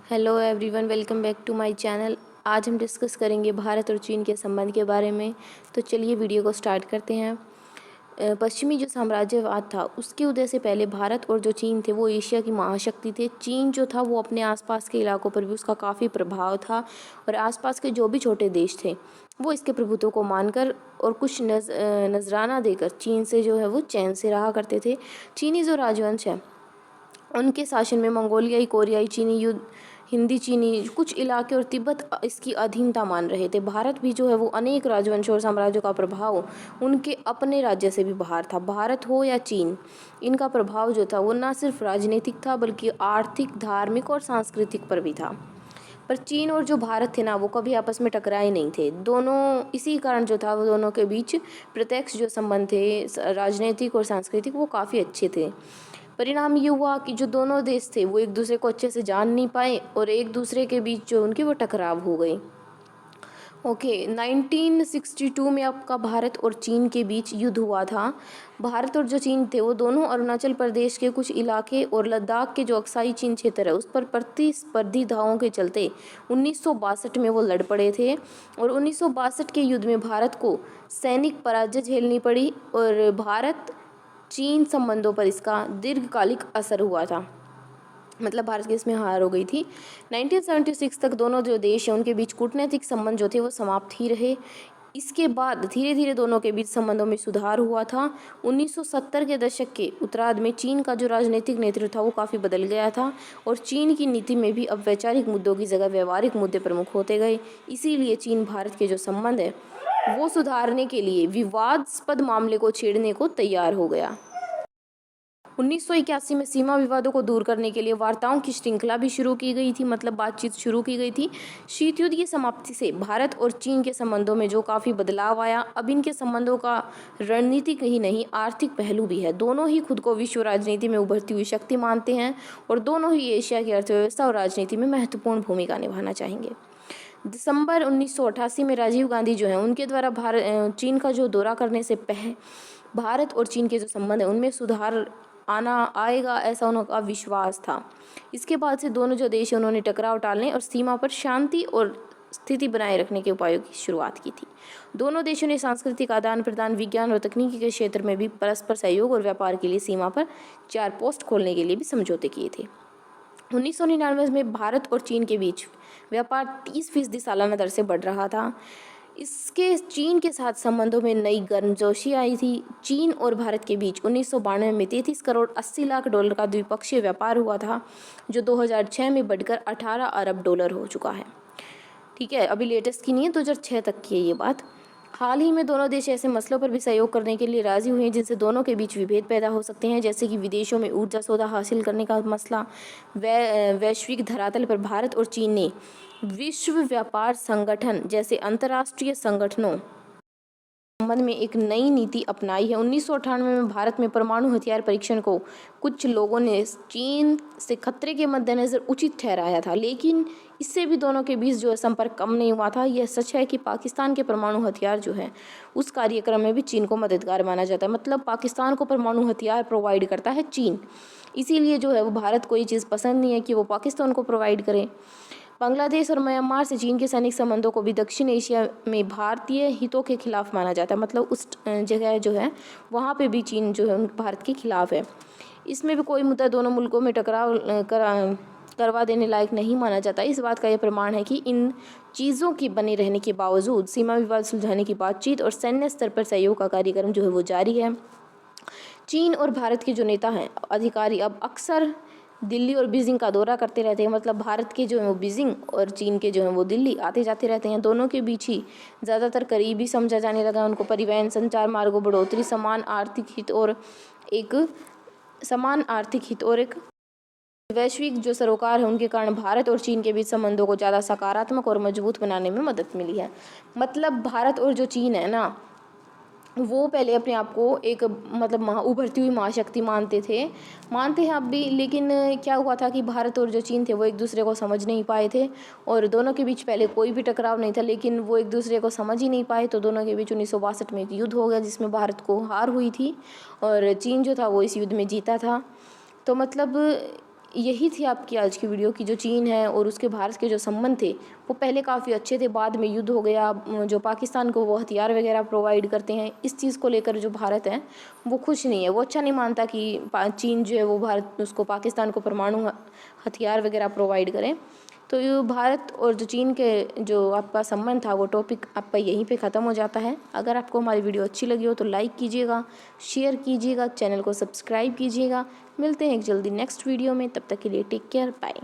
Hello everyone, welcome back to my channel. आज हम discuss करेंगे भारत और चीन के संबंध के बारे में। तो चलिए वीडियो को स्टार्ट करते हैं। पश्चिमी जो साम्राज्यवाद था उसके उदय से पहले भारत और जो चीन थे वो एशिया की महाशक्ति थे। चीन जो था वो अपने आसपास के इलाकों पर भी उसका काफ़ी प्रभाव था और आसपास के जो भी छोटे देश थे वो इसके प्रभुत्व को मानकर और कुछ नजराना देकर चीन से जो है वो चैन से रहा करते थे। चीनी जो राजवंश है उनके शासन में मंगोलियाई, कोरियाई चीनी, युद्ध हिंदी चीनी कुछ इलाके और तिब्बत इसकी अधीनता मान रहे थे। भारत भी जो है वो अनेक राजवंशों और साम्राज्यों का प्रभाव उनके अपने राज्य से भी बाहर था। भारत हो या चीन, इनका प्रभाव जो था वो न सिर्फ राजनीतिक था बल्कि आर्थिक, धार्मिक और सांस्कृतिक पर भी था। पर चीन और जो भारत थे ना वो कभी आपस में टकराए नहीं थे। दोनों इसी कारण जो था वो दोनों के बीच प्रत्यक्ष जो संबंध थे राजनीतिक और सांस्कृतिक वो काफ़ी अच्छे थे। परिणाम ये हुआ कि जो दोनों देश थे वो एक दूसरे को अच्छे से जान नहीं पाए और एक दूसरे के बीच जो उनकी वो टकराव हो गई। 1962 में आपका भारत और चीन के बीच युद्ध हुआ था। भारत और जो चीन थे वो दोनों अरुणाचल प्रदेश के कुछ इलाके और लद्दाख के जो अक्साई चीन क्षेत्र है उस पर प्रतिस्पर्धी दावों के चलते 1962 में वो लड़ पड़े थे और 1962 के युद्ध में भारत को सैनिक पराजय झेलनी पड़ी और भारत चीन संबंधों पर इसका दीर्घकालिक असर हुआ था। मतलब भारत की इसमें हार हो गई थी। 1976 तक दोनों जो देश हैं उनके बीच कूटनैतिक संबंध जो थे वो समाप्त ही रहे। इसके बाद धीरे धीरे दोनों के बीच संबंधों में सुधार हुआ था। 1970 के दशक के उत्तरार्ध में चीन का जो राजनीतिक नेतृत्व था वो काफ़ी बदल गया था और चीन की नीति में भी अब वैचारिक मुद्दों की जगह व्यवहारिक मुद्दे प्रमुख होते गए। इसीलिए चीन भारत के जो संबंध है वो सुधारने के लिए विवादास्पद मामले को छेड़ने को तैयार हो गया। 1981 में सीमा विवादों को दूर करने के लिए वार्ताओं की श्रृंखला भी शुरू की गई थी, मतलब बातचीत शुरू की गई थी। शीत युद्ध की समाप्ति से भारत और चीन के संबंधों में जो काफ़ी बदलाव आया। अब इनके संबंधों का रणनीतिक ही नहीं आर्थिक पहलू भी है। दोनों ही खुद को विश्व राजनीति में उभरती हुई शक्ति मानते हैं और दोनों ही एशिया की अर्थव्यवस्था और राजनीति में महत्वपूर्ण भूमिका निभाना चाहेंगे। दिसंबर 1988 में राजीव गांधी जो है उनके द्वारा चीन का जो दौरा करने से भारत और चीन के जो संबंध है उनमें सुधार आएगा ऐसा उनका विश्वास था। इसके बाद से दोनों जो देश हैं उन्होंने टकराव टालने और सीमा पर शांति और स्थिति बनाए रखने के उपायों की शुरुआत की थी। दोनों देशों ने सांस्कृतिक आदान प्रदान, विज्ञान और तकनीकी के क्षेत्र में भी परस्पर सहयोग और व्यापार के लिए सीमा पर 4 पोस्ट खोलने के लिए भी समझौते किए थे। 1999 में भारत और चीन के बीच व्यापार 30% सालाना दर से बढ़ रहा था। इसके चीन के साथ संबंधों में नई गर्मजोशी आई थी। चीन और भारत के बीच 1992 में 33 करोड़ 80 लाख डॉलर का द्विपक्षीय व्यापार हुआ था जो 2006 में बढ़कर 18 अरब डॉलर हो चुका है। ठीक है, अभी लेटेस्ट की नहीं है, 2006 तक की है ये बात। हाल ही में दोनों देश ऐसे मसलों पर भी सहयोग करने के लिए राजी हुए हैं जिनसे दोनों के बीच विभेद पैदा हो सकते हैं, जैसे कि विदेशों में ऊर्जा सौदा हासिल करने का मसला। वैश्विक धरातल पर भारत और चीन ने विश्व व्यापार संगठन जैसे अंतर्राष्ट्रीय संगठनों संबंध में एक नई नीति अपनाई है। 1998 में भारत में परमाणु हथियार परीक्षण को कुछ लोगों ने चीन से खतरे के मद्देनजर उचित ठहराया था, लेकिन इससे भी दोनों के बीच जो है संपर्क कम नहीं हुआ था। यह सच है कि पाकिस्तान के परमाणु हथियार जो है उस कार्यक्रम में भी चीन को मददगार माना जाता है। मतलब पाकिस्तान को परमाणु हथियार प्रोवाइड करता है चीन, इसीलिए जो है वो भारत को ये चीज़ पसंद नहीं है कि वो पाकिस्तान को प्रोवाइड करे। बांग्लादेश और म्यांमार से चीन के सैनिक संबंधों को भी दक्षिण एशिया में भारतीय हितों के खिलाफ माना जाता है। मतलब उस जगह जो है वहाँ पे भी चीन जो है भारत के खिलाफ है। इसमें भी कोई मुद्दा दोनों मुल्कों में टकराव करवा देने लायक नहीं माना जाता। इस बात का यह प्रमाण है कि इन चीज़ों के बने रहने के बावजूद सीमा विवाद सुलझाने की बातचीत और सैन्य स्तर पर सहयोग का कार्यक्रम जो है वो जारी है। चीन और भारत के जो नेता हैं, अधिकारी अब अक्सर दिल्ली और बीजिंग का दौरा करते रहते हैं। मतलब भारत के जो है वो बीजिंग और चीन के जो है वो दिल्ली आते जाते रहते हैं। दोनों के बीच ही ज़्यादातर करीबी समझा जाने लगा। उनको परिवहन, संचार मार्गों, बढ़ोतरी, समान आर्थिक हित और एक वैश्विक जो सरोकार है उनके कारण भारत और चीन के बीच संबंधों को ज़्यादा सकारात्मक और मजबूत बनाने में मदद मिली है। मतलब भारत और जो चीन है ना वो पहले अपने आप को एक मतलब उभरती हुई महाशक्ति मानते हैं अब भी, लेकिन क्या हुआ था कि भारत और जो चीन थे वो एक दूसरे को समझ नहीं पाए थे और दोनों के बीच पहले कोई भी टकराव नहीं था, लेकिन वो एक दूसरे को समझ ही नहीं पाए तो दोनों के बीच 1962 में एक युद्ध हो गया जिसमें भारत को हार हुई थी और चीन जो था वो इस युद्ध में जीता था। तो मतलब यही थी आपकी आज की वीडियो कि जो चीन है और उसके भारत के जो संबंध थे वो पहले काफ़ी अच्छे थे, बाद में युद्ध हो गया। जो पाकिस्तान को वो हथियार वगैरह प्रोवाइड करते हैं, इस चीज़ को लेकर जो भारत है वो खुश नहीं है। वो अच्छा नहीं मानता कि चीन जो है वो भारत उसको पाकिस्तान को परमाणु हथियार वगैरह प्रोवाइड करें। तो ये भारत और जो चीन के जो आपका संबंध था वो टॉपिक आपका यहीं पे ख़त्म हो जाता है। अगर आपको हमारी वीडियो अच्छी लगी हो तो लाइक कीजिएगा, शेयर कीजिएगा, चैनल को सब्सक्राइब कीजिएगा। मिलते हैं एक जल्दी नेक्स्ट वीडियो में, तब तक के लिए टेक केयर, बाय।